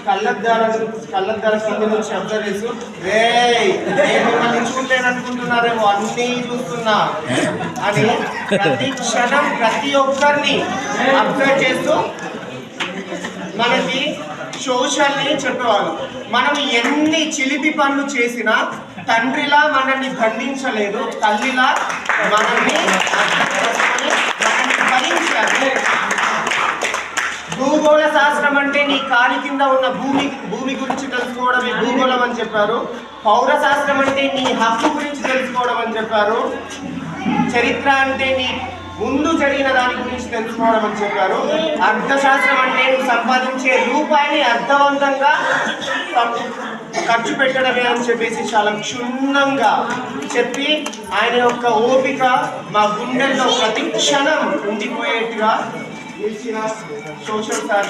కళ్ళద్దాల కింద నుంచి అబ్జర్వ్ చేస్తూ నేను మిమ్మల్ని చూడలేననుకుంటున్నారేమో అన్నీ చూస్తున్నా అని ప్రతి క్షణం ప్రతి ఒక్కరిని అబ్జర్వ్ చేస్తూ మనకి సోషల్ని చెప్పేవాళ్ళు. మనం ఎన్ని చిలిపి పనులు చేసినా తండ్రిలా మనల్ని దండించలేదు, తల్లిలా మనల్ని భరించాలి. భూగోళ శాస్త్రం అంటే నీ కాలి కింద ఉన్న భూమి గురించి తెలుసుకోవడమే భూగోళం అని చెప్పారు. పౌర శాస్త్రం అంటే నీ హక్కు గురించి తెలుసుకోవడం అని చెప్పారు. చరిత్ర అంటే నీ ముందు జరిగిన దాని గురించి తెలుసుకోవడం అని చెప్పారు. అర్థశాస్త్రం అంటే నువ్వు సంపాదించే రూపాయిని అర్థవంతంగా ఖర్చు పెట్టడమే అని చెప్పేసి చాలా క్షుణ్ణంగా చెప్పి ఆయన యొక్క ఓపిక మా గుండెల్లో ప్రతి క్షణం ఉండిపోయేట్టుగా ఇచ్చిన సోషల్ సార్